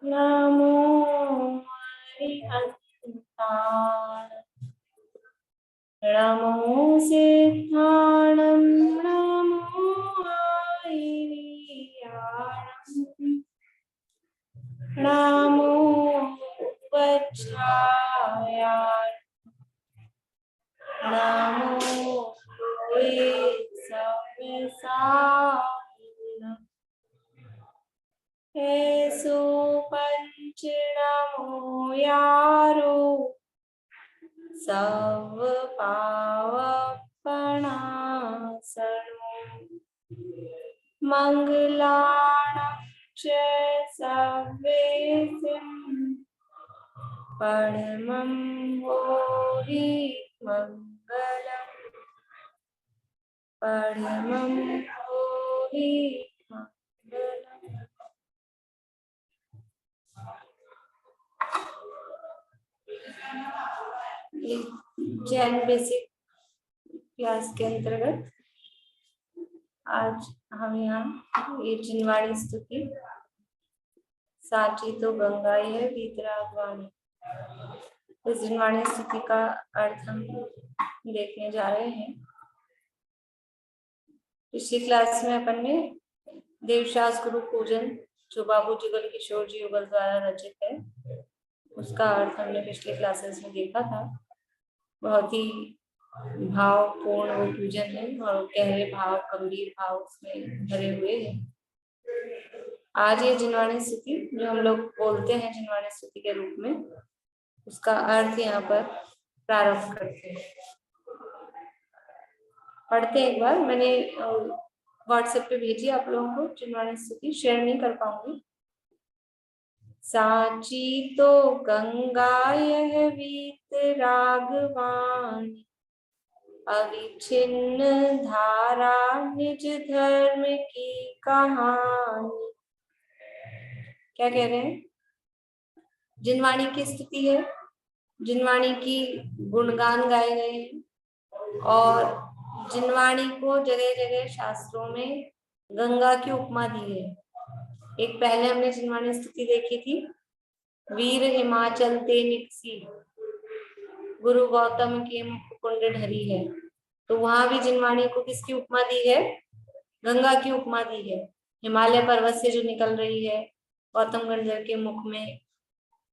नमो हरिहंताय, नमो सिद्धाणं, नमो आयर्याणं, नमो उपच्छायाय, नमो लोये सव्यसायिनः, हे सुपंच नमो यारो सर्व पावपणासनो, मंगलाणां च सर्वेषां परमं भोरि मंगलम्, परमं भोरि मंगलम्। जैन बेसिक क्लास के अंतर्गत आज हम यहाँ ये जिनवाणी स्तुति, साची तो गंगा है वीतरागवाणी, इस जिनवाणी स्तुति का अर्थ हम देखने जा रहे हैं। पिछली क्लास में अपन ने देवशास गुरु पूजन जो बाबू जुगल किशोर जी युगल द्वारा रचित है, उसका अर्थ हमने पिछले क्लासेस में देखा था। बहुत ही भावपूर्ण वो पूजन है और गहरे भाव, गंभीर भाव उसमें भरे हुए हैं। आज ये जिनवाणी स्तुति जो हम लोग बोलते हैं जिनवाणी स्तुति के रूप में, उसका अर्थ यहाँ पर प्रारंभ करते हैं। पढ़ते हैं एक बार, मैंने व्हाट्सएप पे भेजी आप लोगों को जिनवाणी स्तुति, शेयर नहीं कर पाऊंगी। साची तो गंगा यह वीतरागवाणी, अविच्छिन्न धारा निज धर्म की कहानी। क्या कह रहे हैं? जिनवाणी की स्तुति है, जिनवाणी की गुणगान गाए गए हैं और जिनवाणी को जगह जगह शास्त्रों में गंगा की उपमा दी है। एक पहले हमने जिनवाणी स्तुति देखी थी, वीर हिमाचल ते निकसी, गुरु गौतम के मुख कुंड ढरी है। तो वहां भी जिनवाणी को किसकी उपमा दी है? गंगा की उपमा दी है। हिमालय पर्वत से जो निकल रही है, गौतम गंधर के मुख में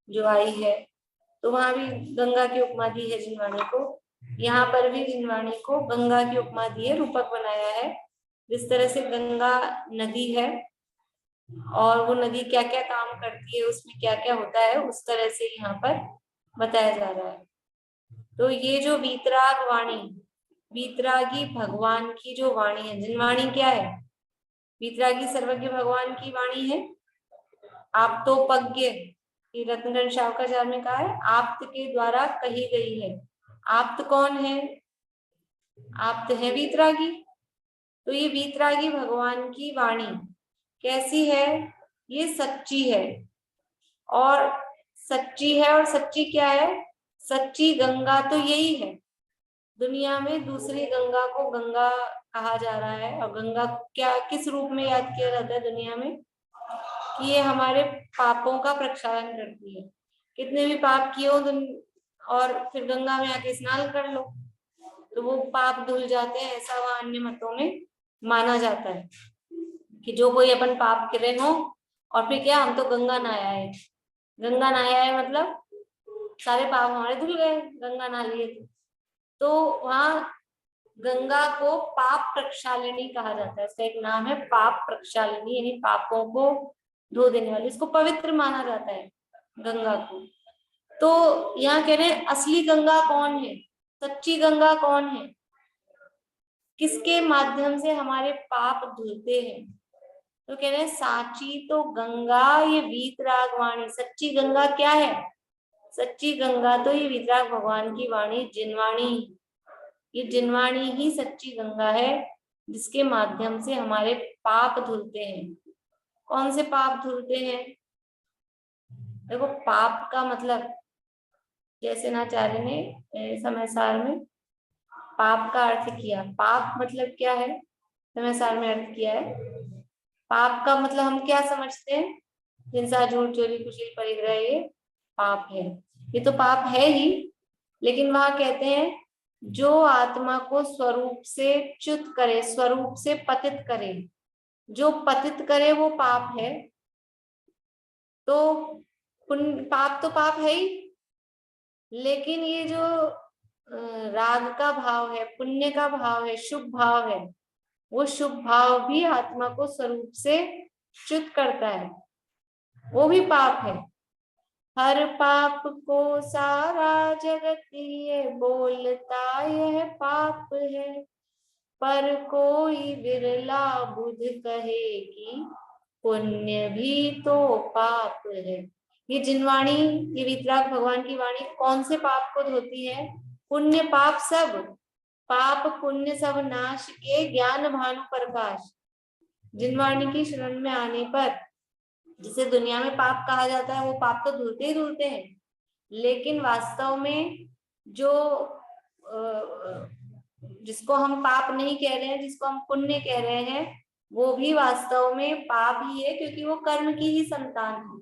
जो आई है, तो वहां भी गंगा की उपमा दी है जिनवाणी को। यहाँ पर भी जिनवाणी को गंगा की उपमा दी है, रूपक बनाया है। जिस तरह से गंगा नदी है और वो नदी क्या क्या काम करती है, उसमें क्या क्या होता है, उस तरह से यहाँ पर बताया जा रहा है। तो ये जो वीतराग वाणी, वीतरागी भगवान की जो वाणी है, जिनवाणी क्या है? वीतरागी सर्वज्ञ भगवान की वाणी है। आप तो पज्ञ, रत्नगण शावकाचार्य में कहा है, आप्त के द्वारा कही गई है। आप्त कौन है? आप्त है वीतरागी। तो ये वीतरागी भगवान की वाणी कैसी है? ये सच्ची है। और सच्ची है, और सच्ची क्या है? सच्ची गंगा तो यही है। दुनिया में दूसरी गंगा को गंगा कहा जा रहा है, और गंगा क्या किस रूप में याद किया जाता है दुनिया में? कि ये हमारे पापों का प्रक्षालन करती है। कितने भी पाप किए हो तुम और फिर गंगा में आके स्नान कर लो तो वो पाप धुल जाते हैं, ऐसा वहां अन्य मतों में माना जाता है कि जो कोई अपन पाप करे हो और फिर क्या, हम तो गंगा नहाया है, गंगा नहाया है मतलब सारे पाप हमारे धुल गए, गंगा नहा लिए। तो वहां गंगा को पाप प्रक्षालिनी कहा जाता है। इसका एक नाम है पाप प्रक्षालिनी, यानी पापों को धो देने वाली, इसको पवित्र माना जाता है गंगा को। तो यहाँ कह रहे हैं असली गंगा कौन है, सच्ची गंगा कौन है, किसके माध्यम से हमारे पाप धुलते हैं? तो कह रहे हैं साची तो गंगा ये वीतराग वाणी। सच्ची गंगा क्या है? सच्ची गंगा तो ये वीतराग भगवान की वाणी जिनवाणी, ये जिनवाणी ही सच्ची गंगा है जिसके माध्यम से हमारे पाप धुलते हैं। कौन से पाप धुलते हैं? देखो, पाप का मतलब जयसेनाचार्य ने समय सार में पाप का अर्थ किया। पाप मतलब क्या है, समय सार में अर्थ किया है। पाप का मतलब हम क्या समझते हैं, हिंसा, झूठ, चोरी, कुशील, परिग्रह, ये पाप है। ये तो पाप है ही, लेकिन वहां कहते हैं जो आत्मा को स्वरूप से च्युत करे, स्वरूप से पतित करे, जो पतित करे वो पाप है। तो पाप तो पाप है ही, लेकिन ये जो राग का भाव है, पुण्य का भाव है, शुभ भाव है, वो शुभ भाव भी आत्मा को स्वरूप से च्युत करता है, वो भी पाप है। हर पाप को सारा जगत ये बोलता यह पाप है, पर कोई बिरला बुध कहे कि पुण्य भी तो पाप है। ये जिनवाणी, ये वीतराग भगवान की वाणी कौन से पाप को धोती है? पुण्य पाप सब, पाप पुण्य सब नाश के ज्ञान भानु प्रकाश। जिनवाणी की शरण में आने पर, जिसे दुनिया में पाप कहा जाता है, वो पाप तो धुलते ही धुलते हैं, लेकिन वास्तव में जो जिसको हम पाप नहीं कह रहे हैं, जिसको हम पुण्य कह रहे हैं, वो भी वास्तव में पाप ही है, क्योंकि वो कर्म की ही संतान है,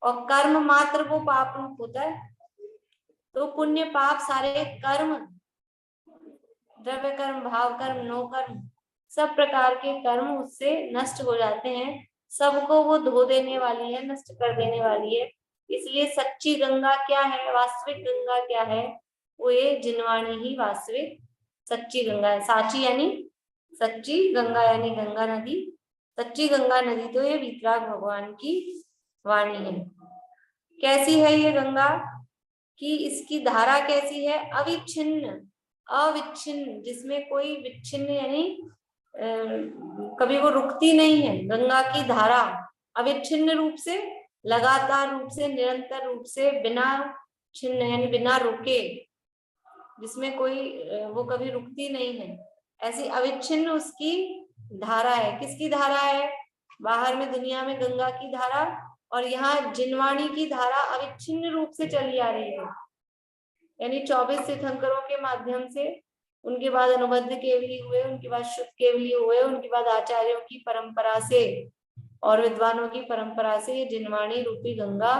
और कर्म मात्र वो पाप रूप होता है। तो पुण्य पाप सारे कर्म, द्रव्य कर्म, भाव कर्म, नो कर्म, सब प्रकार के कर्म उससे नष्ट हो जाते हैं। सबको वो धो देने वाली है, नष्ट कर देने वाली है। इसलिए सच्ची गंगा क्या है, वास्तविक गंगा क्या है, वो ये जिनवाणी ही वास्तविक सच्ची गंगा है। साची यानी सच्ची, गंगा यानी गंगा नदी। सच्ची गंगा नदी तो ये वीतराग भगवान की वाणी है। कैसी है ये गंगा, कि इसकी धारा कैसी है? अविच्छिन्न, अविच्छिन्न, जिसमें कोई विच्छिन्न यानी कभी वो रुकती नहीं है। गंगा की धारा अविच्छिन्न रूप से, लगातार रूप से, निरंतर रूप से, बिना छिन्न यानी बिना रुके, जिसमें कोई वो कभी रुकती नहीं है, ऐसी अविच्छिन्न उसकी धारा है। किसकी धारा है? बाहर में दुनिया में गंगा की धारा, और यहाँ जिनवाणी की धारा अविच्छिन्न रूप से चली आ रही है। यानी 24 तीर्थंकरों के माध्यम से, उनके बाद अनुबद्ध केवली हुए, उनके बाद शुद्ध केवली हुए, उनके बाद आचार्यों की परंपरा से और विद्वानों की परंपरा से ये जिनवाणी रूपी गंगा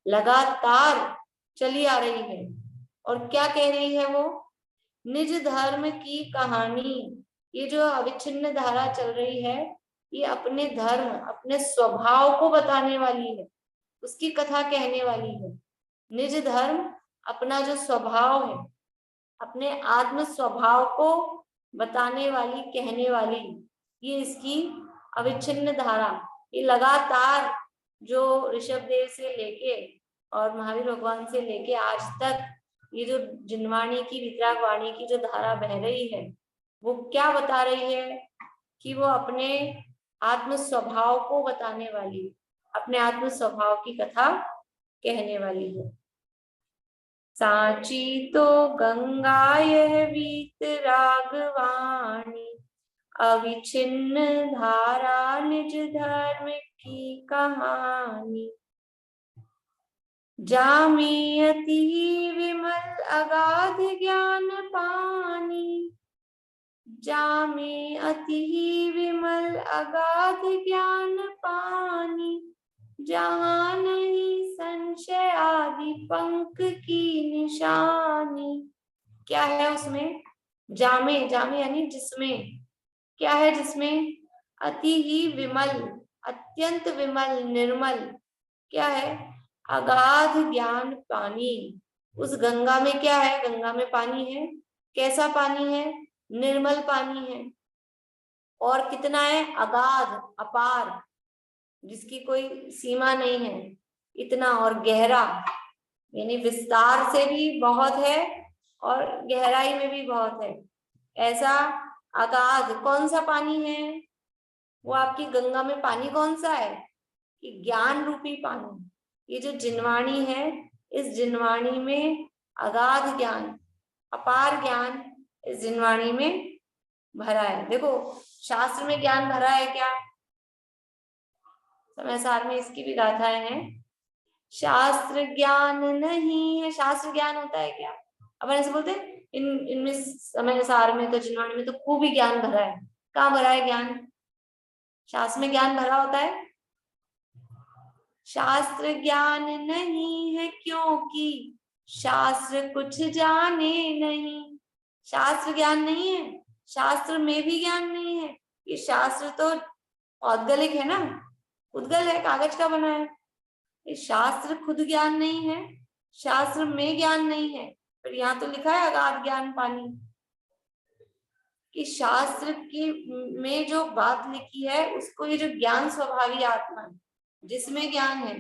लगातार चली आ रही है। और क्या कह रही है वो? निज धर्म की कहानी। ये जो अविच्छिन्न धारा चल रही है, ये अपने धर्म, अपने स्वभाव को बताने वाली है, उसकी कथा कहने वाली है। निज धर्म, अपना जो स्वभाव है, अपने आत्म स्वभाव को बताने वाली, कहने वाली, ये इसकी अविच्छिन्न धारा। ये लगातार जो ऋषभ देव से लेके और महावीर भगवान से लेके आज तक ये जो जिनवाणी की, वीतराग वाणी की जो धारा बह रही है, वो क्या बता रही है? कि वो अपने आत्म स्वभाव को बताने वाली, अपने आत्म स्वभाव की कथा कहने वाली है। साची तो गंगा यह वीतराग वाणी, अविच्छिन्न धारा निज धर्म की कहानी। जामी अति विमल अगाध ज्ञान पानी, जामे अति विमल अगाध ज्ञान पानी, जहाँ नहीं संशय आदि पंख की निशानी। क्या है उसमें? जामे, जामे यानी जिसमें, क्या है जिसमें? अति ही विमल, अत्यंत विमल, निर्मल, क्या है? अगाध ज्ञान पानी। उस गंगा में क्या है? गंगा में पानी है। कैसा पानी है? निर्मल पानी है। और कितना है? अगाध, अपार, जिसकी कोई सीमा नहीं है, इतना। और गहरा, यानी विस्तार से भी बहुत है और गहराई में भी बहुत है। ऐसा अगाध कौन सा पानी है? वो आपकी गंगा में पानी कौन सा है? कि ज्ञान रूपी पानी। ये जो जिनवाणी है, इस जिनवाणी में अगाध ज्ञान, अपार ज्ञान इस जिनवाणी में भरा है। देखो, शास्त्र में ज्ञान भरा है क्या? समय सार में इसकी भी गाथाएं हैं। शास्त्र ज्ञान नहीं है। शास्त्र ज्ञान होता है क्या? अपन ऐसे बोलते हैं इनमें समय सार में तो जिनवाणी में तो खूब ही ज्ञान भरा है। कहाँ भरा है ज्ञान? शास्त्र में ज्ञान भरा होता है? शास्त्र ज्ञान नहीं है क्योंकि शास्त्र कुछ जाने नहीं। शास्त्र ज्ञान नहीं है, शास्त्र में भी ज्ञान नहीं है। ये शास्त्र तो औद्गलिक है ना, उद्गल है, कागज का बना है। ये शास्त्र खुद ज्ञान नहीं है, शास्त्र में ज्ञान नहीं है। पर यहाँ तो लिखा है अगाध ज्ञान पानी, कि शास्त्र की में जो बात लिखी है उसको, ये जो ज्ञान स्वभावी आत्मा है जिसमें ज्ञान है,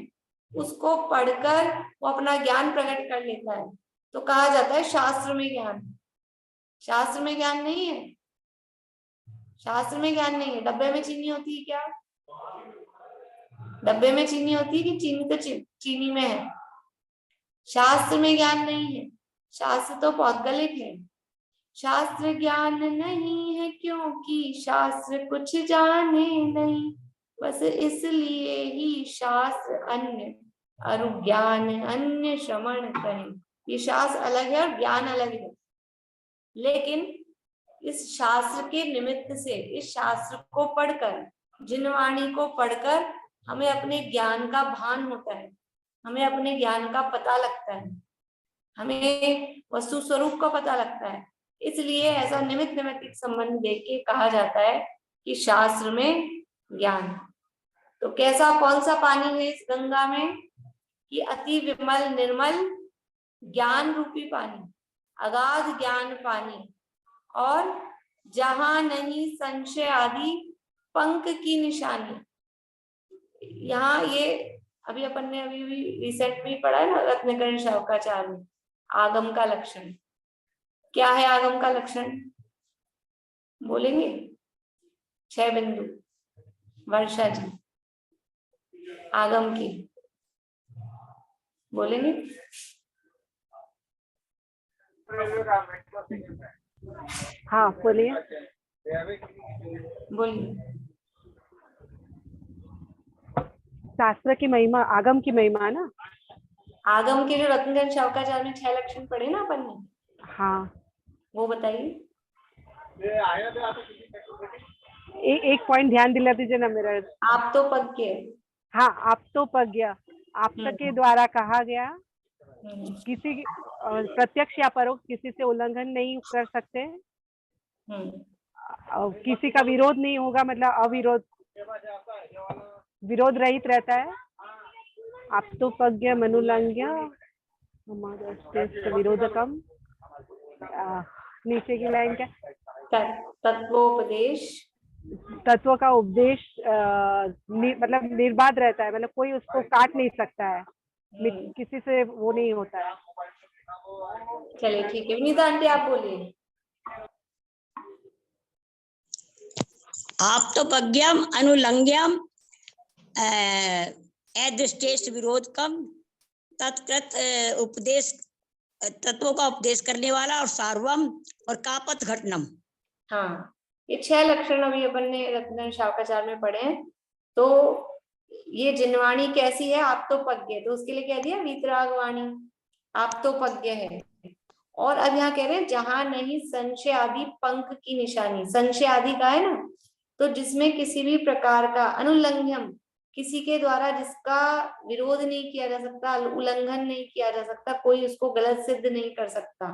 उसको पढ़कर वो अपना ज्ञान प्रकट कर लेता है, तो कहा जाता है शास्त्र में ज्ञान। शास्त्र में ज्ञान नहीं है, शास्त्र में ज्ञान नहीं है। डब्बे में चीनी होती है क्या? डब्बे में चीनी होती है कि चीनी तो चीनी में है। शास्त्र में ज्ञान नहीं है, शास्त्र तो पौद्गलिक है। शास्त्र ज्ञान नहीं है क्योंकि शास्त्र कुछ जाने नहीं, बस इसलिए ही शास्त्र अन्य और ज्ञान अन्य श्रवण करें। ये शास्त्र अलग है और ज्ञान अलग है, लेकिन इस शास्त्र के निमित्त से, इस शास्त्र को पढ़कर, जिनवाणी को पढ़कर हमें अपने ज्ञान का भान होता है, हमें अपने ज्ञान का पता लगता है, हमें वस्तु स्वरूप का पता लगता है। इसलिए ऐसा निमित्त निमित्तिक संबंध देख के कहा जाता है कि शास्त्र में ज्ञान। तो कैसा, कौन सा पानी है इस गंगा में? कि अति विमल निर्मल ज्ञान रूपी पानी, अगाध ज्ञान पानी, और जहां नहीं संशय आदि पंख की निशानी। यहाँ ये अभी अपन ने अभी भी रिसेंट में पढ़ा है ना रत्नकरण शावकाचार्य में, आगम का लक्षण। क्या है आगम का लक्षण? बोलेंगे 6 बिंदु, वर्षा जी आगम की बोलेंगे? हाँ बोलिए। बोलिए। शास्त्र की महिमा, आगम की महिमा ना। आगम के जो रत्नकरण शावकाचार्य में 6 लक्षण पढ़े ना अपन ने, हाँ वो बताइए। एक पॉइंट ध्यान दिला दीजिए ना मेरा। आप तो पग के। हाँ, आप तो पज्ञ, आपके के द्वारा कहा गया, किसी प्रत्यक्ष या परोक्ष किसी से उल्लंघन नहीं कर सकते, किसी का विरोध नहीं होगा, मतलब अविरोध, विरोध रहित रहता है। आप तो पज्ञ मनुलंघ्य विरोधकम। नीचे की लाइन क्या? तत्वोपदेश, तत्व का उपदेश मतलब निर्बाध रहता है, मतलब कोई उसको काट नहीं सकता है, किसी से वो नहीं होता है। चलिए ठीक है, विनीता आंटी आप बोलिए। आप तो पज्ञम अनुलंघ्यम अदृष्टेश विरोधकम तत्कृत उपदेश, तत्वों का उपदेश करने वाला, और सार्वम और कापत घटनम। हाँ, ये 6 लक्षण अभी अपन ने रत्नकरण शावकाचार्य में पढ़े हैं। तो ये जिनवाणी कैसी है? आप तो पज्ञ, तो उसके लिए कह दिया वीतरागवाणी, आप तो पज्ञ है। और अब यहाँ कह रहे हैं जहां नहीं संशय आदि पंख की निशानी। संशय आदि का है ना, तो जिसमें किसी भी प्रकार का अनुल्लंघ्यम, किसी के द्वारा जिसका विरोध नहीं किया जा सकता, उल्लंघन नहीं किया जा सकता, कोई उसको गलत सिद्ध नहीं कर सकता।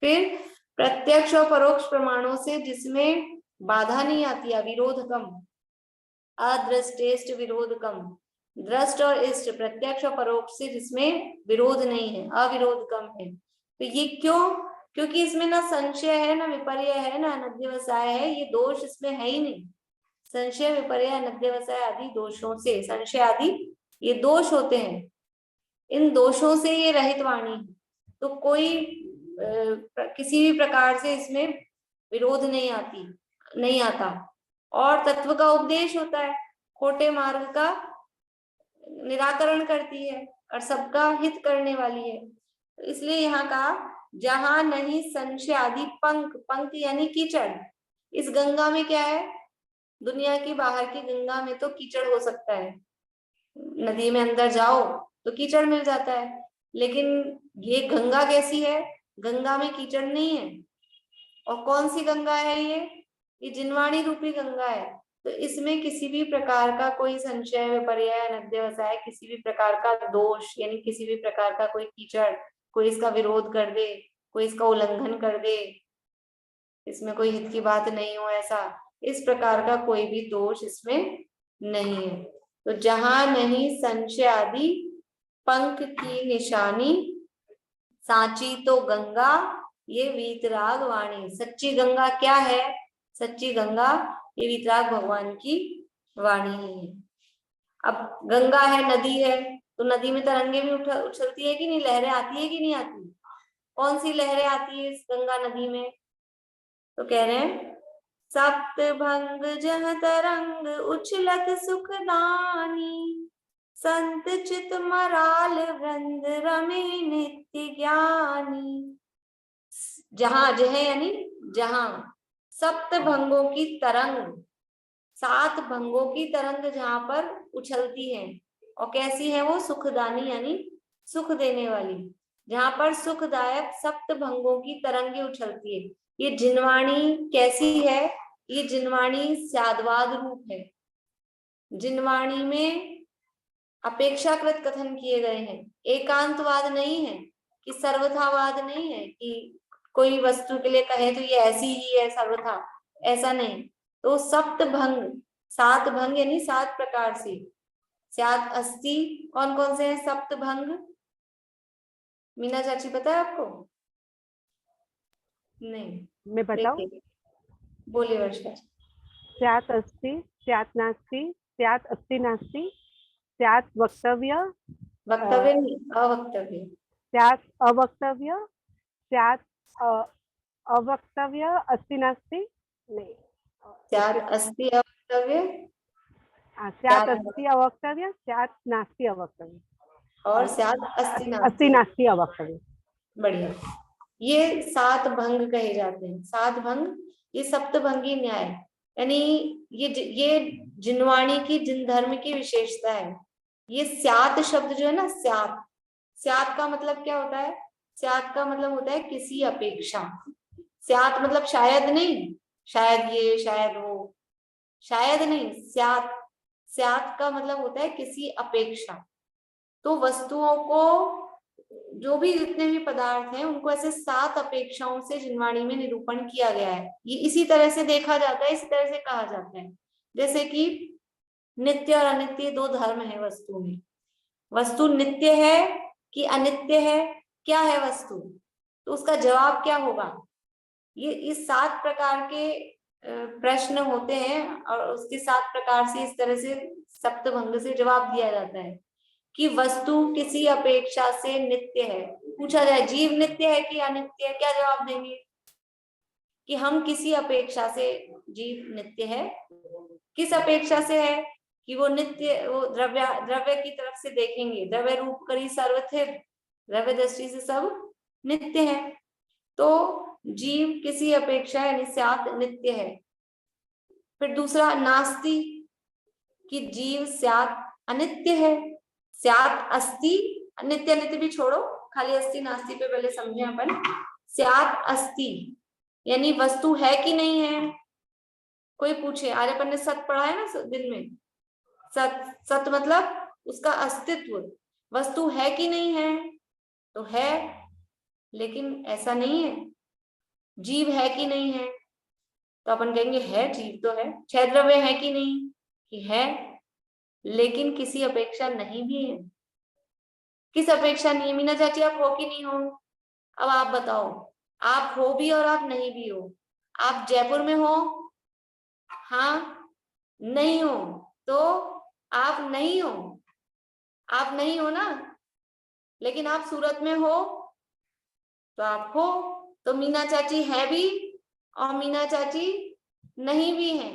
फिर प्रत्यक्ष और परोक्ष प्रमाणों से जिसमें बाधा नहीं आती, अविरोधकम, अदृष्टेष्ट विरोधकम, दृष्ट और इष्ट, प्रत्यक्ष और परोक्ष से जिसमें विरोध नहीं है, अविरोधकम है। तो ये क्यों? क्योंकि इसमें ना संशय है, ना विपर्य है, ना अनध्यवसाय है। ये दोष इसमें है ही नहीं। संशय, विपर्य, अनध्यवसाय आदि दोषों से, संशय आदि ये दोष होते हैं, इन दोषों से ये रहित वाणी, तो कोई किसी भी प्रकार से इसमें विरोध नहीं आता। और तत्व का उपदेश होता है, खोटे मार्ग का निराकरण करती है और सबका हित करने वाली है। इसलिए यहाँ कहा जहां नहीं संशय आदि पंख, पंख यानी कीचड़। इस गंगा में क्या है? दुनिया की बाहर की गंगा में तो कीचड़ हो सकता है, नदी में अंदर जाओ तो कीचड़ मिल जाता है। लेकिन ये गंगा कैसी है? गंगा में कीचड़ नहीं है। और कौन सी गंगा है ये जिनवाणी रूपी गंगा है। तो इसमें किसी भी प्रकार का कोई संशय, विपर्य, अनध्यवसाय, किसी भी प्रकार का दोष यानी किसी भी प्रकार का कोई कीचड़, कोई इसका विरोध कर दे, कोई इसका उल्लंघन कर दे, इसमें कोई हित की बात नहीं हो, ऐसा इस प्रकार का कोई भी दोष इसमें नहीं है। तो जहां नहीं संशय आदि पंख की निशानी, सांची तो गंगा ये वीतराग वाणी। सच्ची गंगा क्या है? सच्ची गंगा ये वीतराग भगवान की वाणी है। अब गंगा है, नदी है, तो नदी में तरंगे भी उछलती है कि नहीं, लहरें आती है कि नहीं आती? कौन सी लहरें आती है इस गंगा नदी में? तो कह रहे हैं सप्त भंग जह तरंग उछलत सुखदानी, संत चित मराल वृंद रमे नित्य ज्ञानी। जहां, जह यानी जहां, सप्त भंगों की तरंग, 7 भंगों की तरंग जहां पर उछलती है, और कैसी है वो? सुखदानी यानी सुख देने वाली। जहां पर सुखदायक सप्त भंगों की तरंगे उछलती है। ये जिनवाणी कैसी है? ये जिनवाणी स्याद्वाद रूप है। जिनवाणी में अपेक्षाकृत कथन किए गए हैं, एकांतवाद नहीं है, कि सर्वथावाद नहीं है कि कोई वस्तु के लिए कहे तो ये ऐसी ही है सर्वथा, ऐसा नहीं। तो सप्त भंग, 7 भंग यानी 7 प्रकार से, स्यात् अस्ति। कौन कौन से हैं सप्त भंग? मीना चाची पता है आपको? नहीं, मैं बताऊं? बोलिए वर्षा। स्यात् अस्ति, स्यात् नास्ति, स्यात् अस्ति नास्ति, स्यात् वक्तव्य, वक्तव्य नहीं, अवक्तव्य। स्यात् अवक्तव्य, स्यात् अवक्तव्य, अस्ति नास्ति, नहीं, स्यात् अस्ति अवक्तव्य, स्यात् अस्ति अवक्तव्य, स्यात् नास्ति अवक्तव्य, और स्यात् अस्ति नास्ति अवक्तव्य। बढ़िया। ये 7 भंग कहे जाते हैं। 7 भंग ये सप्तभंगी न्याय, यानी ये जिनवाणी की, जिन धर्म की विशेषता है। ये स्यात् शब्द जो है ना, स्यात्, स्यात् का मतलब क्या होता है? स्यात् का मतलब होता है किसी अपेक्षा। स्यात् मतलब शायद नहीं, शायद ये, शायद वो, शायद नहीं, स्यात्, स्यात् का मतलब होता है किसी अपेक्षा। तो वस्तुओं को, जो भी जितने भी पदार्थ हैं, उनको ऐसे 7 अपेक्षाओं से जिनवाणी में निरूपण किया गया है। ये इसी तरह से देखा जाता है, इसी तरह से कहा जाता है। जैसे कि नित्य और अनित्य 2 धर्म है वस्तु में। वस्तु नित्य है कि अनित्य है? क्या है वस्तु? तो उसका जवाब क्या होगा? ये इस 7 प्रकार के प्रश्न होते हैं, और उसके 7 प्रकार से इस तरह से सप्तभंग से जवाब दिया जाता है कि वस्तु किसी अपेक्षा से नित्य है। पूछा जाए जीव नित्य है कि अनित्य है, क्या जवाब देंगे? कि हम किसी अपेक्षा से, जीव नित्य है। किस अपेक्षा से है? कि वो नित्य, वो द्रव्य की तरफ से देखेंगे, द्रव्य रूप करी सर्वथिर, द्रव्य दृष्टि से सब नित्य है। तो जीव किसी अपेक्षा यानी स्यात् नित्य है। फिर दूसरा नास्ति, कि जीव स्यात् अनित्य है। स्यात् अस्ति, नित्य नित्य भी छोड़ो, खाली अस्ति नास्ति पे पहले समझे अपन। स्यात् अस्ति यानी वस्तु है कि नहीं है। कोई पूछे, आज अपन ने सत पढ़ा है ना दिन में, सत, सत मतलब उसका अस्तित्व, वस्तु है कि नहीं है? तो है, लेकिन ऐसा नहीं है। जीव है कि नहीं है? तो अपन कहेंगे है, जीव तो है। 6 द्रव्य है कि नहीं? कि है, लेकिन किसी अपेक्षा नहीं भी है। किस अपेक्षा नहीं है? मीना चाची आप हो कि नहीं हो? अब आप बताओ, आप हो भी और आप नहीं भी हो। आप जयपुर में हो? हाँ, नहीं हो तो आप नहीं हो, आप नहीं हो ना। लेकिन आप सूरत में हो तो आप हो। तो मीना चाची है भी और मीना चाची नहीं भी है,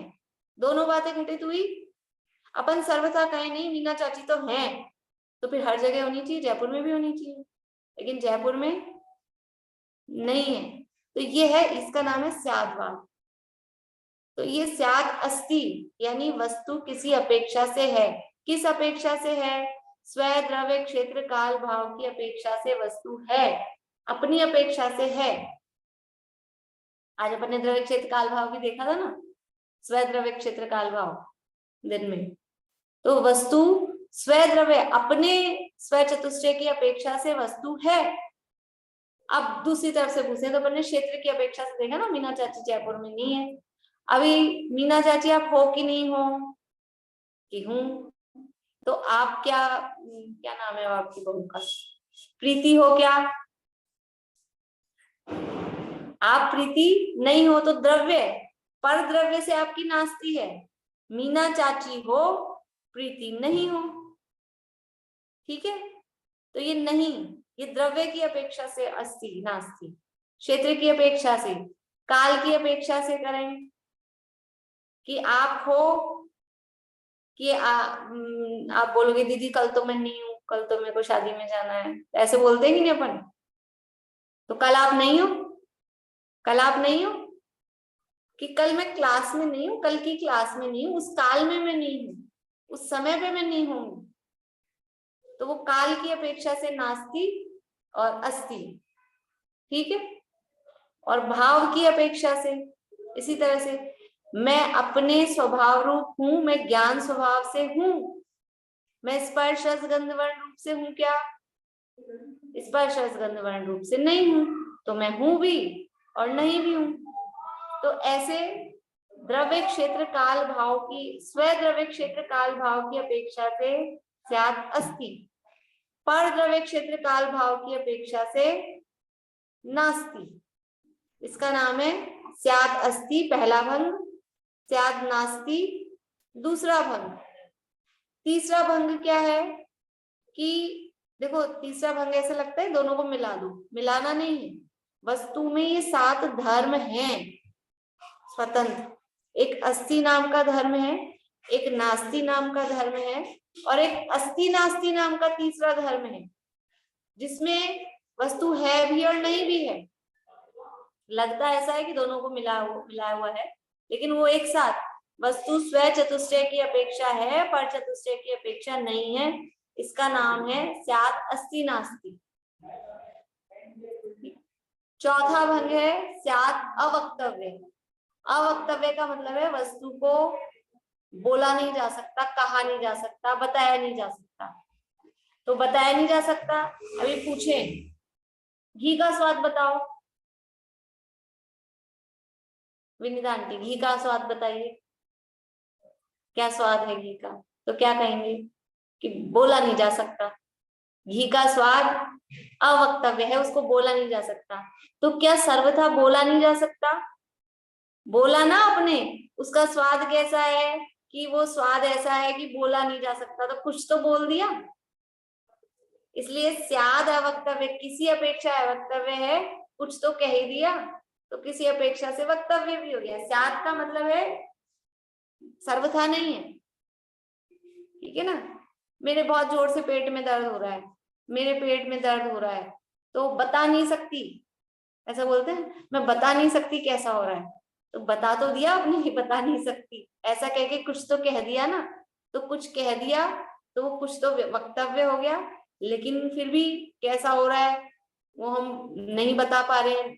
दोनों बातें घटित हुई। अपन सर्वथा कहे नहीं मीना चाची तो है, तो फिर हर जगह होनी चाहिए, जयपुर में भी होनी चाहिए, लेकिन जयपुर में नहीं है। तो ये है, इसका नाम है स्याद्वाद। तो ये स्यात् अस्ति यानी वस्तु किसी अपेक्षा से है। किस अपेक्षा से है? स्वयं द्रव्य क्षेत्र काल भाव की अपेक्षा से वस्तु है, अपनी अपेक्षा से है। आज अपन ने द्रव्य क्षेत्र काल भाव भी देखा था ना, स्वयं द्रव्य क्षेत्र काल भाव दिन में। तो वस्तु स्वयं द्रव्य अपने स्व चतुष्टय की अपेक्षा से वस्तु है। अब दूसरी तरफ से पूछे तो अपन ने क्षेत्र की अपेक्षा से देखा ना, मीना चाची जयपुर में नहीं है। अभी मीना चाची आप हो कि नहीं हो? कि हूं। तो आप क्या क्या नाम है आपकी बहू का? प्रीति हो क्या? आप प्रीति नहीं हो तो द्रव्य, पर द्रव्य से आपकी नास्ती है। मीना चाची हो, प्रीति नहीं हो। ठीक है, तो ये नहीं, ये द्रव्य की अपेक्षा से अस्ति नास्ति, क्षेत्र की अपेक्षा से, काल की अपेक्षा से करें कि आप हो कि आप बोलोगे दीदी कल तो मैं नहीं हूं, कल तो मेरे को शादी में जाना है, ऐसे बोलते ही नहीं अपन। तो कल आप नहीं हो, कल आप नहीं हो कि कल मैं क्लास में नहीं हूं, कल की क्लास में नहीं हूं, उस काल में मैं नहीं हूं, उस समय पे मैं नहीं हूं। तो वो काल की अपेक्षा से नास्ति और अस्ति। ठीक है, और भाव की अपेक्षा से इसी तरह से मैं अपने स्वभाव रूप हूं, मैं ज्ञान स्वभाव से हूं, मैं स्पर्श रस गंध वर्ण रूप से हूं क्या? स्पर्श रस गंध वर्ण रूप से नहीं हूं, तो मैं हूं भी और नहीं भी हूं। तो ऐसे द्रव्य क्षेत्र काल भाव की, स्व द्रव्य क्षेत्र काल भाव की अपेक्षा से स्यात् अस्ति, पर द्रव्य क्षेत्र काल भाव की अपेक्षा से नास्ति। इसका नाम है स्यात् अस्ति पहला भंग, स्यात् नास्ति दूसरा भंग। तीसरा भंग क्या है कि देखो, तीसरा भंग ऐसे लगता है दोनों को मिला दो, मिलाना नहीं है। वस्तु में ये 7 धर्म हैं स्वतंत्र। एक अस्ति नाम का धर्म है, एक नास्ति नाम का धर्म है, और एक अस्ति नास्ति नाम का तीसरा धर्म है, जिसमें वस्तु है भी और नहीं भी है। लगता ऐसा है कि दोनों को मिलाया हुआ है, लेकिन वो एक साथ वस्तु स्व चतुष्टय की अपेक्षा है, पर चतुष्टय की अपेक्षा नहीं है। इसका नाम है स्यात् अस्ति नास्ति। चौथा भंग है स्यात् अवक्तव्य। अवक्तव्य का मतलब है वस्तु को बोला नहीं जा सकता, कहा नहीं जा सकता, बताया नहीं जा सकता। तो बताया नहीं जा सकता, अभी पूछे घी का स्वाद बताओ, विनीता आंटी घी का स्वाद बताइए, क्या स्वाद है घी का? तो क्या कहेंगे कि बोला नहीं जा सकता। घी का स्वाद अवक्तव्य है, उसको बोला नहीं जा सकता। तो क्या सर्वथा बोला नहीं जा सकता? बोला ना आपने, उसका स्वाद कैसा है कि वो स्वाद ऐसा है कि बोला नहीं जा सकता, तो कुछ तो बोल दिया। इसलिए स्याद अवक्तव्य, किसी अपेक्षा अवक्तव्य है, कुछ तो कह ही दिया, तो किसी अपेक्षा से वक्तव्य भी हो गया। स्याद का मतलब है सर्वथा नहीं है। ठीक है ना, मेरे बहुत जोर से पेट में दर्द हो रहा है, मेरे पेट में दर्द हो रहा है, तो बता नहीं सकती, ऐसा बोलते हैं, मैं बता नहीं सकती कैसा हो रहा है। तो बता तो दिया आपने कि बता नहीं सकती, ऐसा कह के कुछ तो कह दिया ना। तो कुछ कह दिया तो वो कुछ तो वक्तव्य हो गया, लेकिन फिर भी कैसा हो रहा है वो हम नहीं बता पा रहे हैं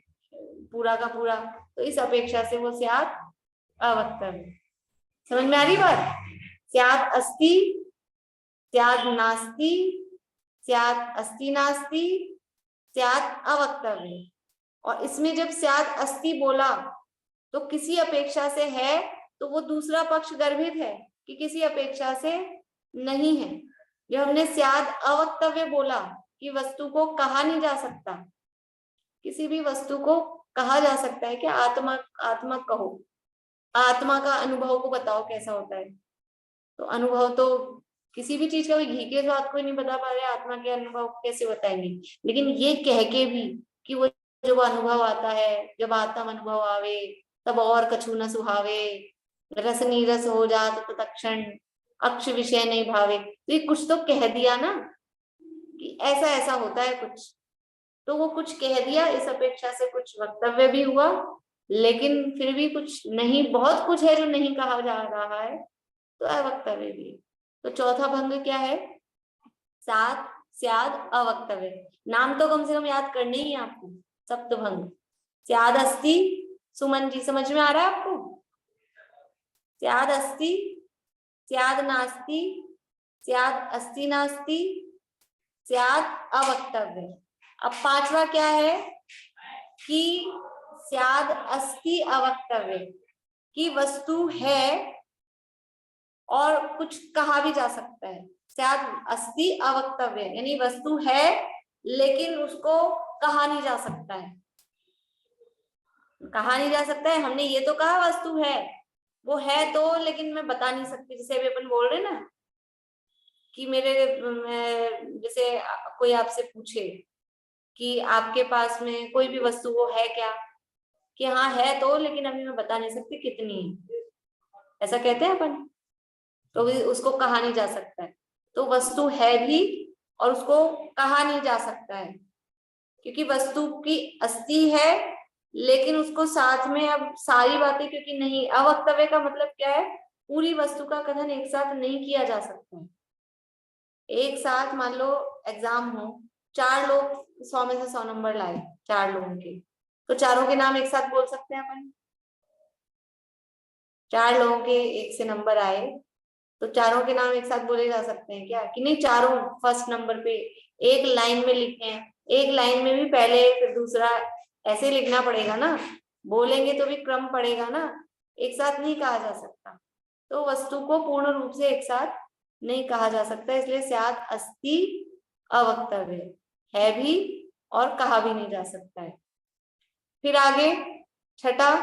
पूरा का पूरा, तो इस अपेक्षा से वो स्यात् अवक्तव्य। समझ में आ रही बात? स्यात् अस्ति, स्यात् नास्ति, स्यात् अस्ति नास्ति, स्यात् अवक्तव्य। और इसमें जब स्यात् अस्ति बोला तो किसी अपेक्षा से है, तो वो दूसरा पक्ष गर्भित है कि किसी अपेक्षा से नहीं है। जब हमने स्यात् अवक्तव्य बोला कि वस्तु को कहा नहीं जा सकता, किसी भी वस्तु को कहा जा सकता है कि आत्मा कहो, आत्मा का अनुभव को बताओ कैसा होता है। तो अनुभव तो किसी भी चीज का, घी के स्वाद को नहीं बता पा रहे, आत्मा के अनुभव कैसे बताएंगे? लेकिन ये कह के भी कि वो जब अनुभव आता है, जब आत्म अनुभव आवे तब और कछु न सुहावे, रस नीरस हो जात तत्क्षण, अक्ष विषय नहीं भावे। तो ये कुछ तो कह दिया ना कि ऐसा ऐसा होता है कुछ, तो वो कुछ कह दिया, इस अपेक्षा से कुछ वक्तव्य भी हुआ, लेकिन फिर भी कुछ नहीं, बहुत कुछ है जो नहीं कहा जा रहा है, तो अवक्तव्य भी। तो चौथा भंग क्या है? सात स्याद अवक्तव्य। नाम तो कम से कम याद करने ही है आपको। सप्तभंग स्याद अस्ति, सुमन जी समझ में आ रहा है आपको? स्याद अस्ति, स्याद नास्ति, स्याद अस्ति नास्ति, स्याद अवक्तव्य। अब पांचवा क्या है कि स्याद अस्ति अवक्तव्य, कि वस्तु है और कुछ कहा भी जा सकता है। स्याद अस्ति अवक्तव्य यानी वस्तु है लेकिन उसको कहा नहीं जा सकता है। कहा नहीं जा सकता है, हमने ये तो कहा वस्तु है, वो है तो, लेकिन मैं बता नहीं सकती। जैसे अभी अपन बोल रहे ना कि जैसे कोई आपसे पूछे कि आपके पास में कोई भी वस्तु वो है क्या, कि हाँ है तो, लेकिन अभी मैं बता नहीं सकती कितनी है, ऐसा कहते हैं अपन, तो उसको कहा नहीं जा सकता है। तो वस्तु है भी और उसको कहा नहीं जा सकता है, क्योंकि वस्तु की अस्ति है लेकिन उसको साथ में अब सारी बातें क्योंकि नहीं। अवक्तव्य का मतलब क्या है, पूरी वस्तु का कथन एक साथ नहीं किया जा सकता है। एक साथ मान लो एग्जाम हो, 4 लोग 100 में से 100 नंबर लाए, 4 लोगों के, तो चारों के नाम एक साथ बोल सकते हैं अपन। 4 लोगों के 1 से नंबर आए तो चारों के नाम एक साथ बोले जा सकते हैं क्या? कि नहीं, चारों फर्स्ट नंबर पे एक लाइन में लिखे हैं, एक लाइन में भी पहले फिर दूसरा, ऐसे लिखना पड़ेगा ना, बोलेंगे तो भी क्रम पड़ेगा ना, एक साथ नहीं कहा जा सकता। तो वस्तु को पूर्ण रूप से एक साथ नहीं कहा जा सकता, इसलिए स्याद अस्ति अवक्तव्य, है भी और कहा भी नहीं जा सकता है। फिर आगे छठा,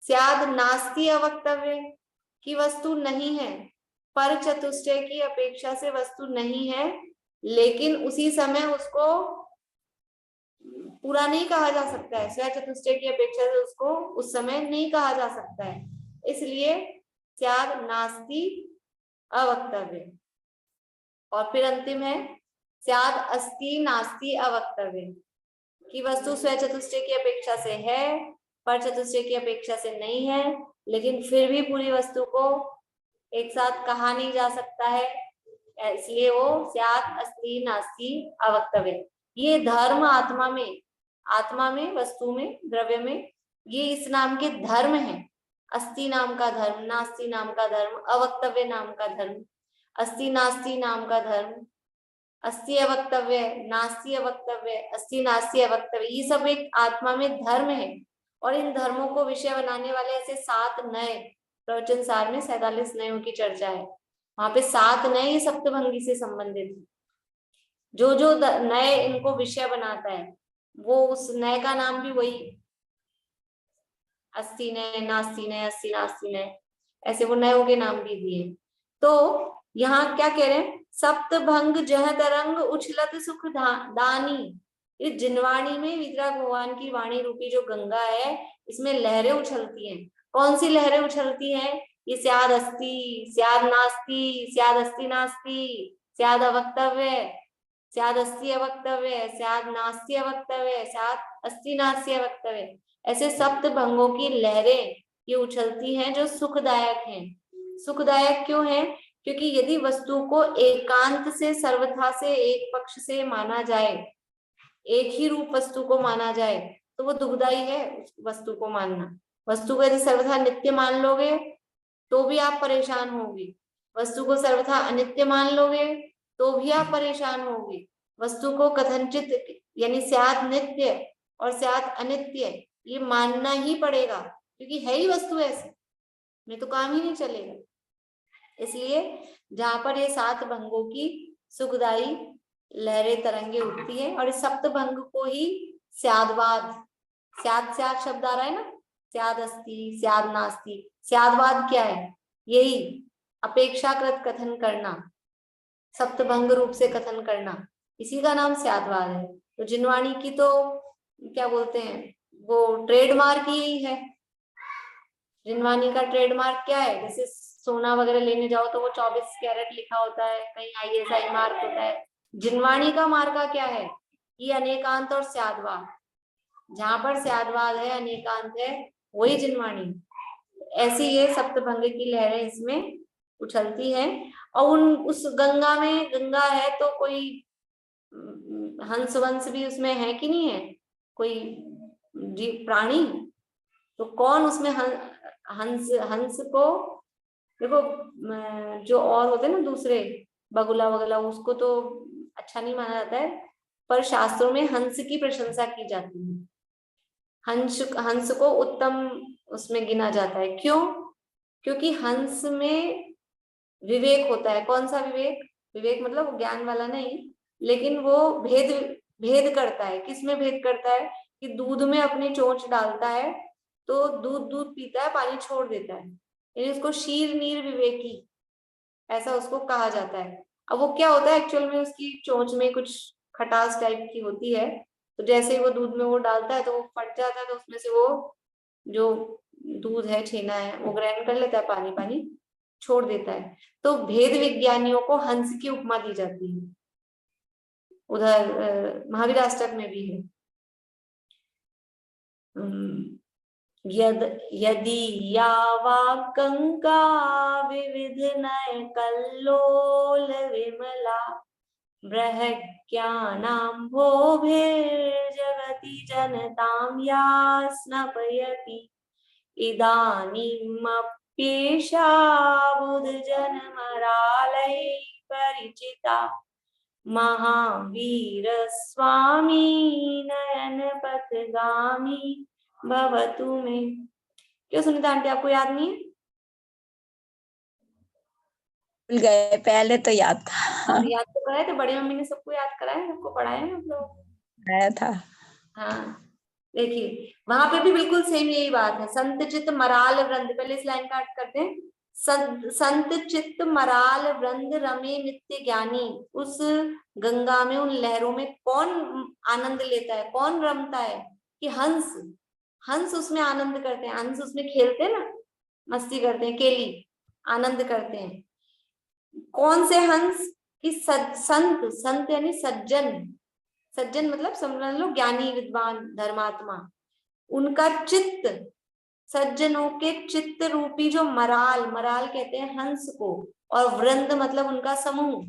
स्याद नास्ति अवक्तव्य, की वस्तु नहीं है, पर चतुष्टय की अपेक्षा से वस्तु नहीं है लेकिन उसी समय उसको पूरा नहीं कहा जा सकता है। स्व चतुष्टय की अपेक्षा से उसको उस समय नहीं कहा जा सकता है, इसलिए स्याद नास्ति अवक्तव्य। और फिर अंतिम है स्याद अस्ति नास्ति अवक्तव्य, की वस्तु स्व चतुष्टय की अपेक्षा से है, पर चतुष्टय की अपेक्षा से नहीं है, लेकिन फिर भी पूरी वस्तु को एक साथ कहा नहीं जा सकता है, इसलिए वो स्याद अस्ति नास्ति अवक्तव्य। ये धर्म आत्मा में वस्तु में द्रव्य में ये इस नाम के धर्म है। अस्ति नाम का धर्म, नास्ति नाम का धर्म, अवक्तव्य नाम का धर्म, अस्ति नास्ति नाम का धर्म, अस्ति अवक्तव्य, नास्ति अवक्तव्य, अस्ति नास्ति अवक्तव्य, ये सब एक आत्मा में धर्म है। और इन धर्मों को विषय बनाने वाले ऐसे 7 नए, प्रवचन सार में 47 नयों की चर्चा है, वहां पे 7 नए सप्तभंगी से संबंधित है। जो जो नए इनको विषय बनाता है वो उस नए का नाम भी वही, अस्ति नय, नास्ति नय, अस्ति नास्ति नय, ऐसे वो नयों के नाम भी दिए। तो यहाँ क्या कह रहे हैं, सप्तभंग जह तरंग उछलत सुख दानी, इस जिनवाणी में वितराग भगवान की वाणी रूपी जो गंगा है, इसमें लहरें उछलती हैं। कौन सी लहरें उछलती हैं? ये स्याद अस्ति, स्याद नास्ति, स्याद अस्ति नास्ति, स्याद अवक्तव्य, स्याद अस्ति अवक्तव्य, स्याद नास्ति अवक्तव्य, स्याद अस्ति नास्ति अवक्तव्य, ऐसे सप्त भंगों की लहरें ये उछलती हैं जो सुखदायक हैं। सुखदायक क्यों है? क्योंकि यदि वस्तु को एकांत से, सर्वथा से, एक पक्ष से माना जाए, एक ही रूप वस्तु को माना जाए, तो वो दुखदायी है उस वस्तु को मानना। वस्तु को यदि सर्वथा नित्य मान लोगे तो भी आप परेशान होगे, वस्तु को सर्वथा अनित्य मान लोगे तो भी आप परेशान होगे। वस्तु को कथनचित यानी स्याद नित्य और स्याद अनित्य ये मानना ही पड़ेगा, क्योंकि है ही वस्तु ऐसे, में तो काम ही नहीं चलेगा। इसलिए जहां पर ये 7 भंगों की सुखदायी लहरें तरंगे उठती है, और इस सप्त भंग को ही स्यादवाद, स्याद स्याद शब्द आ रहा है ना, स्याद अस्ति, स्याद नास्ति, स्यादवाद क्या है? यही अपेक्षाकृत कथन करना, सप्तभंग रूप से कथन करना, इसी का नाम स्यादवाद है। तो जिनवाणी की तो क्या बोलते हैं, वो ट्रेडमार्क ही यही है। जिनवाणी का ट्रेडमार्क क्या है? जैसे सोना वगैरह लेने जाओ तो वो 24 कैरेट लिखा होता है, कहीं ISI मार्क होता है। जिनवाणी का मार्का क्या है? ये अनेकांत और स्यादवाद, जहां पर स्यादवाद है, अनेकांत है, वही जिनवाणी। ऐसी ये सप्तभंग की लहरें इसमें उछलती हैं। और उस गंगा में, गंगा है तो कोई हंस वंश भी उसमें है कि नहीं है, कोई जीव प्राणी? तो कौन उसमें हंस हंस को देखो, जो और होते हैं ना दूसरे बगुला वगुला, उसको तो अच्छा नहीं माना जाता है, पर शास्त्रों में हंस की प्रशंसा की जाती है। हंस हंस को उत्तम उसमें गिना जाता है। क्यों? क्योंकि हंस में विवेक होता है। कौन सा विवेक? विवेक मतलब ज्ञान वाला नहीं, लेकिन वो भेद भेद करता है। किसमें भेद करता है? कि दूध में अपनी चोंच डालता है तो दूध दूध पीता है, पानी छोड़ देता है, यानी उसको शीर नीर विवेकी, ऐसा उसको कहा जाता है। अब वो क्या होता है एक्चुअल में, उसकी चोंच में कुछ खटास टाइप की होती है, तो जैसे ही वो दूध में वो डालता है तो वो फट जाता है, तो उसमें से वो जो दूध है, छेना है, वो ग्रहण कर लेता है, पानी पानी छोड़ देता है। तो भेद विज्ञानियों को हंस की उपमा दी जाती है। उधर महावीर अष्टक में भी है। यदि यावा गंगा विविध नय कल्लोल विमला बृहज्ञानाम्भोभिर्जगति जनतां या स्नपयति इदानीमप्येषा बुधजनमरालये परिचिता महावीर स्वामी नयन पथगामी भवतु मे। क्यों सुनीता आंटी, आपको याद नहीं है? भूल गए, पहले तो याद था। याद तो कराए थे, बड़ी मम्मी ने सबको याद कराया, सबको पढ़ाया है हम लोग। आया था। हाँ, देखिए वहां पे भी बिल्कुल सेम यही बात है। संत चित्त मराल वृंद, पहले इस लाइन का अर्थ करते हैं। संत चित्त मराल वृंद रमे नित्य ज्ञानी। उस गंगा में, उन लहरों में कौन आनंद लेता है, कौन रमता है? कि हंस। हंस उसमें आनंद करते हैं, हंस उसमें खेलते हैं ना, मस्ती करते हैं, केली आनंद करते हैं। कौन से हंस? कि संत, संत यानी सज्जन। सज्जन मतलब समझ लो ज्ञानी, विद्वान, धर्मात्मा। उनका चित्त, सज्जनों के चित्त रूपी जो मराल, मराल कहते हैं हंस को, और वृंद मतलब उनका समूह।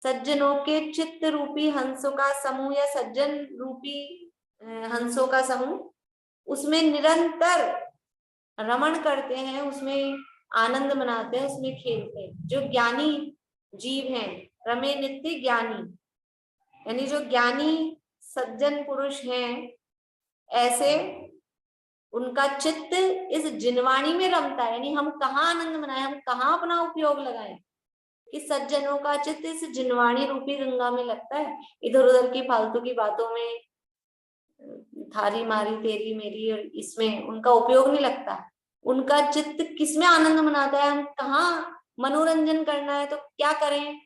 सज्जनों के चित्त रूपी हंसों का समूह या सज्जन रूपी हंसों का समूह, उसमें निरंतर रमण करते हैं, उसमें आनंद मनाते हैं, उसमें खेलते हैं। जो ज्ञानी जीव हैं, रमे नित्य ज्ञानी, यानी जो ज्ञानी सज्जन पुरुष हैं, ऐसे उनका चित्त इस जिनवाणी में रमता है। यानी हम कहाँ आनंद मनाएं, हम कहाँ अपना उपयोग लगाएं? कि सज्जनों का चित्त इस जिनवाणी रूपी गंगा में लगता है। इधर उधर की फालतू की बातों में, थारी मारी तेरी मेरी, और इसमें उनका उपयोग नहीं लगता। उनका चित्त किसमें आनंद मनाता है? हम कहाँ मनोरंजन करना है तो क्या करें?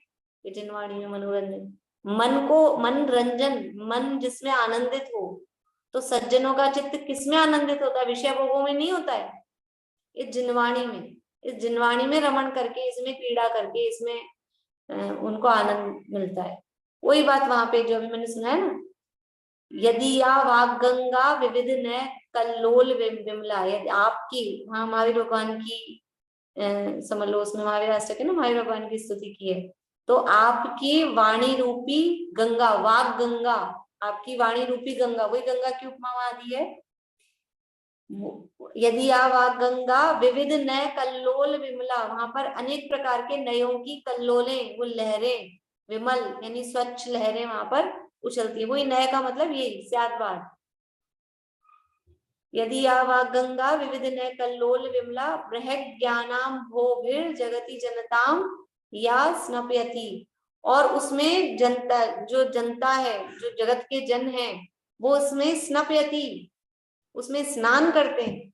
जिनवाणी में मनोरंजन, मन को मनरंजन, मन जिसमें आनंदित हो। तो सज्जनों का चित्त किसमें आनंदित होता है? विषय भोगों में नहीं होता है, इस जिनवाणी में। इस जिनवाणी में रमण करके, इसमें क्रीड़ा करके, इसमें उनको आनंद मिलता है। वही बात वहां पे जो अभी मैंने सुना है ना, यदि या वाग गंगा विविध न कल्लोल विमला। यदि आपकी, वहां महावीर भगवान की समझ लो, उसमें महावीर अष्टक है ना, महावीर भगवान की स्तुति की है। तो आपकी वाणी रूपी गंगा, वाग गंगा, आपकी वाणी रूपी गंगा, वही गंगा की उपमा वहां दी है। यदि या वाग गंगा विविध नय कल्लोल विमला, वहां पर अनेक प्रकार के नयों की कल्लोलें, वो लहरें, विमल यानी स्वच्छ लहरें वहां पर उछलती है। वही नय का मतलब यही स्यादवाद। यदि या वाग गंगा विविध नय कल्लोल विमला बृहज्ञानाम भोभिर जगति जनताम या स्नपयति। और उसमें जनता, जो जनता है, जो जगत के जन हैं, वो उसमें स्नपयति, उसमें स्नान करते हैं।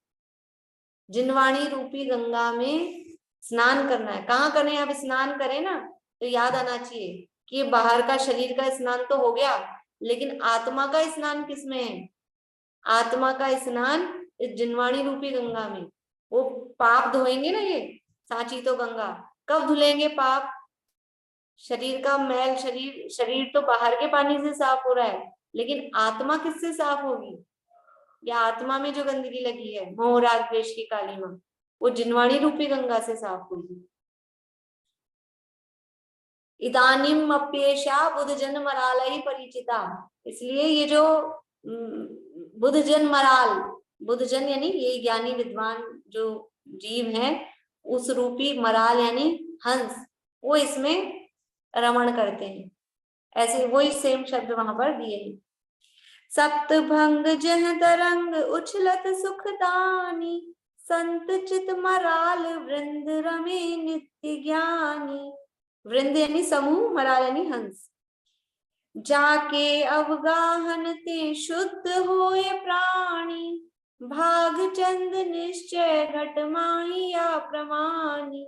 जिनवाणी रूपी गंगा में स्नान करना है। कहाँ करें? अब स्नान करें ना तो याद आना चाहिए कि बाहर का शरीर का स्नान तो हो गया, लेकिन आत्मा का स्नान किसमें है? आत्मा का स्नान इस जिनवाणी रूपी गंगा में। वो पाप धोएंगे ना, ये सांची तो गंगा, कब धुलेंगे पाप? शरीर का मैल, शरीर तो बाहर के पानी से साफ हो रहा है, लेकिन आत्मा किससे साफ होगी? या आत्मा में जो गंदगी लगी है, मोह राग द्वेष की कालीमा, वो जिनवाणी रूपी गंगा से साफ होगी। इदानीम अप्येषा बुद्ध जन मरालय परिचिता। इसलिए ये जो बुद्ध जन मराल, बुद्ध जन यानी ये ज्ञानी विद्वान जो जीव है, उस रूपी मराल यानी हंस, वो इसमें रमण करते हैं। ऐसे वही सेम शब्द वहां पर दिए हैं। सप्त भंग जह तरंग उछलत सुखदानी, संत चित मराल वृंद रमे नित्य ज्ञानी। वृंद यानी समूह, मराल यानी हंस। जाके अवगाहन ते शुद्ध होए प्राणी, भाग चंद निश्चय घट माहिया प्रमाणी।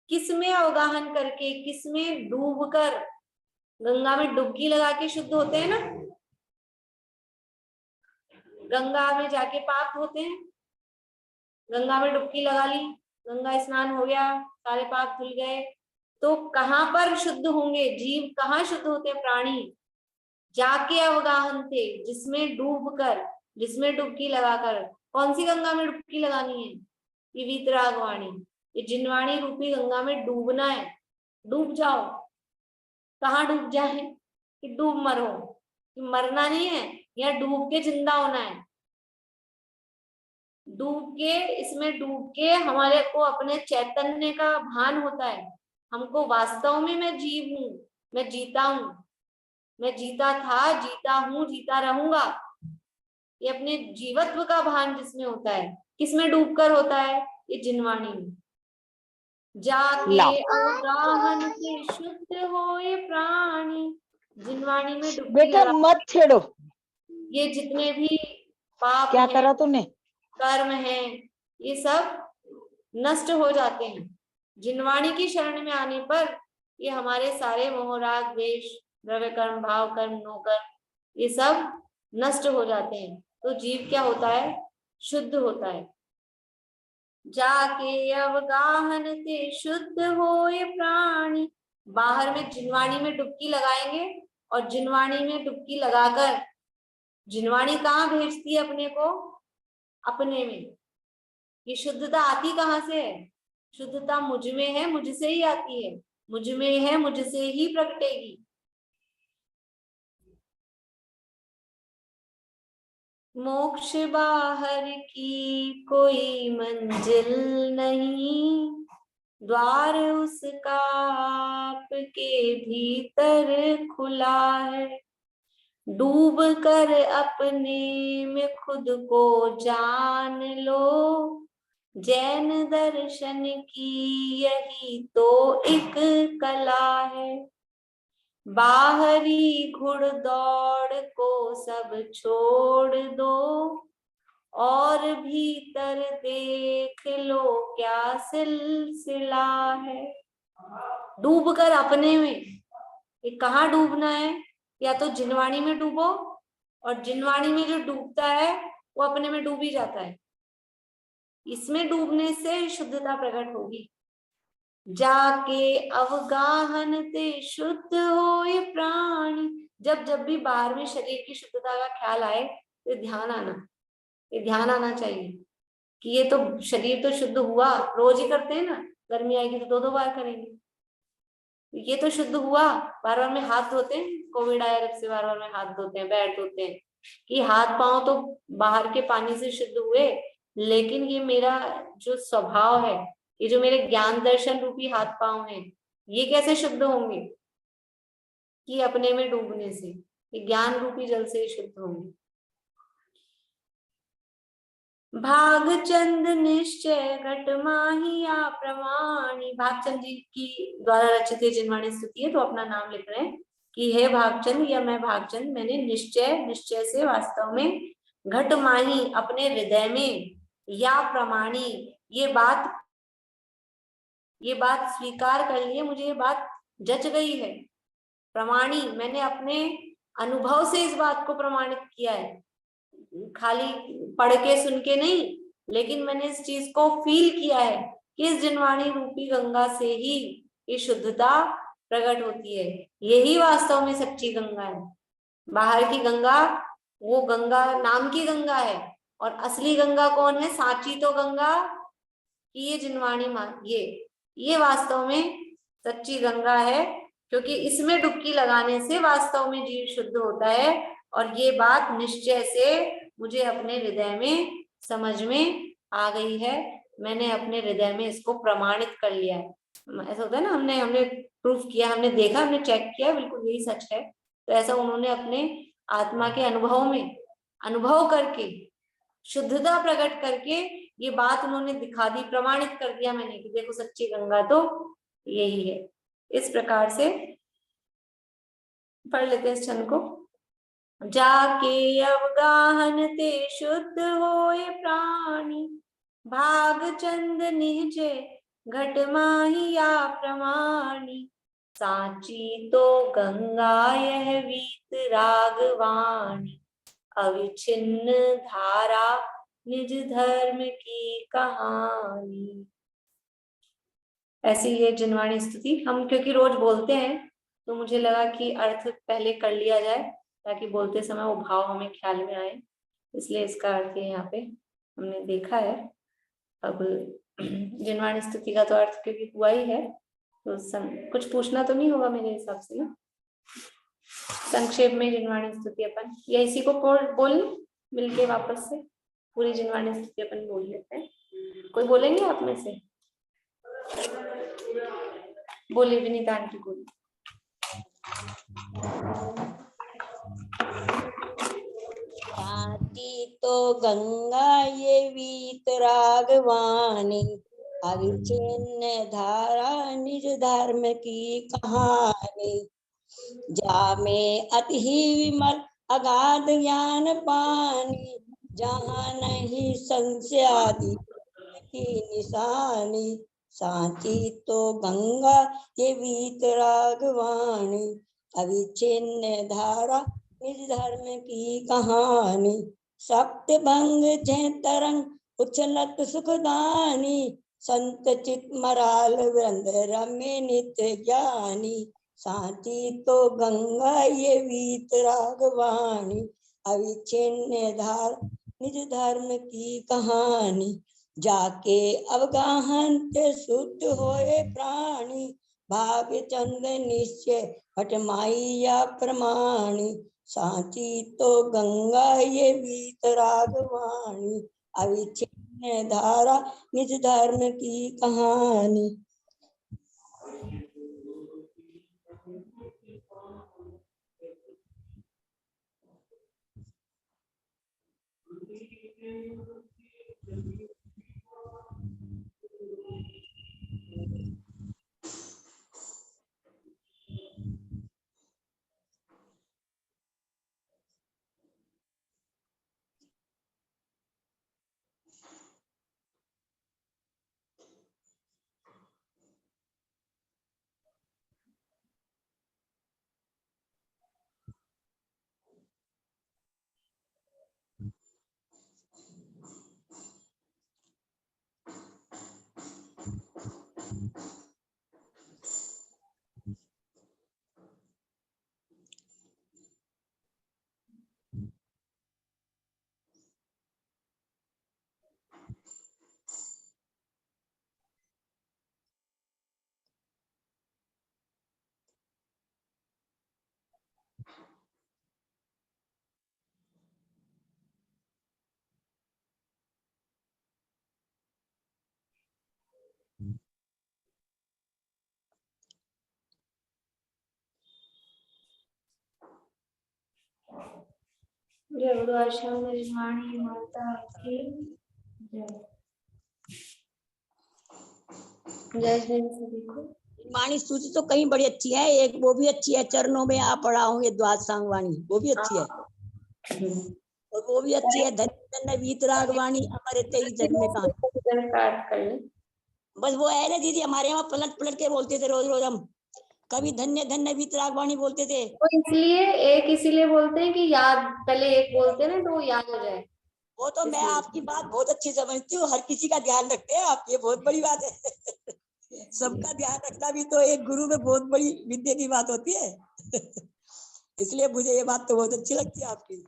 किसमें अवगाहन करके, किसमें डूब कर, गंगा में डुबकी लगा के शुद्ध होते हैं ना, गंगा में जाके पाप होते हैं, गंगा में डुबकी लगा ली, गंगा स्नान हो गया, सारे पाप धुल गए, तो कहाँ पर शुद्ध होंगे जीव, कहाँ शुद्ध होते हैं प्राणी? जाके अवगाहन थे, जिसमें डूब कर, जिसमें डुबकी लगाकर। कौन सी गंगा में डुबकी लगानी है? ये वीतरागवाणी, ये जिनवाणी रूपी गंगा में डूबना है। डूब जाओ, कहाँ डूब जाए कि डूब मरो, कि मरना नहीं है, या डूब के जिंदा होना है। डूब के, इसमें डूब के हमारे को अपने चैतन्य का भान होता है, हमको वास्तव में मैं जीव हूं, मैं जीता हूं, मैं जीता था, जीता हूं, जीता रहूंगा। ये अपने जीवत्व का भान जिसमें होता है, किसमें डूबकर होता है? ये जिनवाणी में। जाके अवगाहन से शुद्ध होए प्राणी, जिनवाणी में डुबकी बेटा लगा। मत छेड़ो। ये जितने भी पाप क्या हैं, करा तूने? कर्म है, ये सब नष्ट हो जाते हैं जिनवाणी की शरण में आने पर। ये हमारे सारे मोह राग द्वेष, द्रव्य कर्म, भाव कर्म, नो कर्म, ये सब नष्ट हो जाते हैं। तो जीव क्या होता है? शुद्ध होता है। जाके अवगाहन ते शुद्ध होए प्राणी, बाहर में जिनवाणी में डुबकी लगाएंगे, और जिनवाणी में डुबकी लगाकर, जिनवाणी कहाँ भेजती है अपने को? अपने में। ये शुद्धता आती कहाँ से है? शुद्धता मुझ में है, मुझसे ही आती है, मुझ में है, मुझसे ही प्रगटेगी। मोक्ष बाहर की कोई मंजिल नहीं, द्वार उसका आपके भीतर खुला है। डूब कर अपने में खुद को जान लो, जैन दर्शन की यही तो एक कला है। बाहरी घुड़दौड़ को सब छोड़ दो, और भीतर देख लो क्या सिलसिला है। डूब कर अपने में, ये कहाँ डूबना है? या तो जिनवाणी में डूबो, और जिनवाणी में जो डूबता है वो अपने में डूब ही जाता है। इसमें डूबने से शुद्धता प्रकट होगी। जाके अवगाहन ते शुद्ध होए प्राणी, जब जब भी बाहर में शरीर की शुद्धता का ख्याल आए तो ध्यान आना, ये ध्यान आना चाहिए कि ये तो शरीर तो शुद्ध हुआ। रोज ही करते हैं ना, गर्मी आएगी तो 2-2 बार करेंगे। ये तो शुद्ध हुआ, बार बार में हाथ धोते हैं, कोविड आया जब से बार बार में हाथ धोते हैं, पैर धोते हैं, कि हाथ पांव तो बाहर के पानी से शुद्ध हुए, लेकिन ये मेरा जो स्वभाव है, ये जो मेरे ज्ञान दर्शन रूपी हाथ पांव हैं, ये कैसे शुद्ध होंगे? कि अपने में डूबने से, ये ज्ञान रूपी जल से ही शुद्ध होंगे। भागचंद निश्चय घट माहिया प्रमाणी, भागचंद जी की द्वारा रचित जिनवाणी स्तुति है, तो अपना नाम लिख रहे हैं कि हे भागचंद, या मैं भागचंद, मैंने निश्चय से वास्तव में घट माही अपने हृदय में, या प्रमाणी ये बात स्वीकार कर ली है, मुझे ये बात जच गई है। प्रमाणी मैंने अपने अनुभव से इस बात को प्रमाणित किया है, खाली पढ़ के सुन के नहीं, लेकिन मैंने इस चीज को फील किया है कि इस जिनवाणी रूपी गंगा से ही ये शुद्धता प्रकट होती है। यही वास्तव में सच्ची गंगा है। बाहर की गंगा वो गंगा नाम की गंगा है, और असली गंगा कौन है? साची तो गंगा की ये जिनवाणी ये वास्तव में सच्ची गंगा है, क्योंकि इसमें डुबकी लगाने से वास्तव में जीव शुद्ध होता है। और ये बात निश्चय से मुझे अपने हृदय में समझ में आ गई है। मैंने अपने हृदय में इसको प्रमाणित कर लिया है। ऐसा होता है ना, हमने प्रूफ किया, हमने देखा, हमने चेक किया, बिल्कुल यही सच है। तो ऐसा उन्होंने अपने आत्मा के अनुभव में अनुभव करके, शुद्धता प्रकट करके ये बात उन्होंने दिखा दी, प्रमाणित कर दिया मैंने कि देखो सच्ची गंगा तो यही है। इस प्रकार से पढ़ लेते हैं इस छंद को। जाके अवगाहन ते शुद्ध होए प्राणी, भाग चंद निहजे घट माहिया प्रमाणी। सांची तो गंगा यह वीत रागवाणी, अविच्छिन्न धारा निज धर्म की कहानी। ऐसी ये जिनवाणी स्तुति हम क्योंकि रोज बोलते हैं तो मुझे लगा कि अर्थ पहले कर लिया जाए ताकि बोलते समय वो भाव हमें ख्याल में आए, इसलिए इसका अर्थ यहाँ पे हमने देखा है। अब जिनवाणी स्तुति का तो अर्थ क्योंकि हुआ ही है तो कुछ पूछना तो नहीं होगा मेरे हिसाब से ना। संक्षेप में जिनवाणी स्तुति अपन या इसी को बोल मिलके वापस से पूरी जिनवाणी स्तुति अपन बोल लेते हैं। कोई बोलेंगे आप में से? बोलिए विनीता आंटी को। सांची तो गंगा ये वीत रागवानी, अविच्छिन्न धारा निज धर्म की कहानी। जामे अति विमल अगाध ज्ञान पानी, जहाँ नहीं संशय आदि की निशानी। सांची तो गंगा ये वीत रागवाणी, अविच्छिन्न धारा निज धर्म की कहानी। सप्त भंग जय तरंग उछलत सुखदानी, संत चित मराल वृंद रमे नित्य ज्ञानी। सांची तो गंगा ये वीत रागवाणी, अविच्छिन्न धारा निज धर्म की कहानी। जाके अवगाहन ते शुद्ध होए प्राणी, भाग चंद निश्चय हट माइया प्रमाणी। सांची तो गंगा ये वीत रागवाणी, अविच्छिन्न धारा निज धर्म की कहानी। जय बुद्धाश्रम जिनवाणी माता की जय। जय सभी को। वाणी सूची तो कहीं बड़ी अच्छी है, एक वो भी अच्छी है, चरणों में आप पढ़ा होंगे द्वादशांग वाणी, वो भी अच्छी है। और वो भी अच्छी है, धन्य वीत रागवाणी अमर तेई जग में कहानी। बस वो है ना दीदी, हमारे यहाँ पलट पलट के बोलते थे रोज रोज, हम कभी धन्य धन्य वीत रागवाणी बोलते थे। तो इसीलिए बोलते हैं कि याद, पहले एक बोलते हैं ना तो याद हो जाए। वो तो मैं आपकी बात बहुत अच्छी समझती हूँ, हर किसी का ध्यान रखते हैं आप, ये बहुत बड़ी बात है। सबका ध्यान रखना भी तो एक गुरु में बहुत बड़ी विद्या की बात होती है। इसलिए मुझे ये बात तो बहुत अच्छी लगती है आपकी।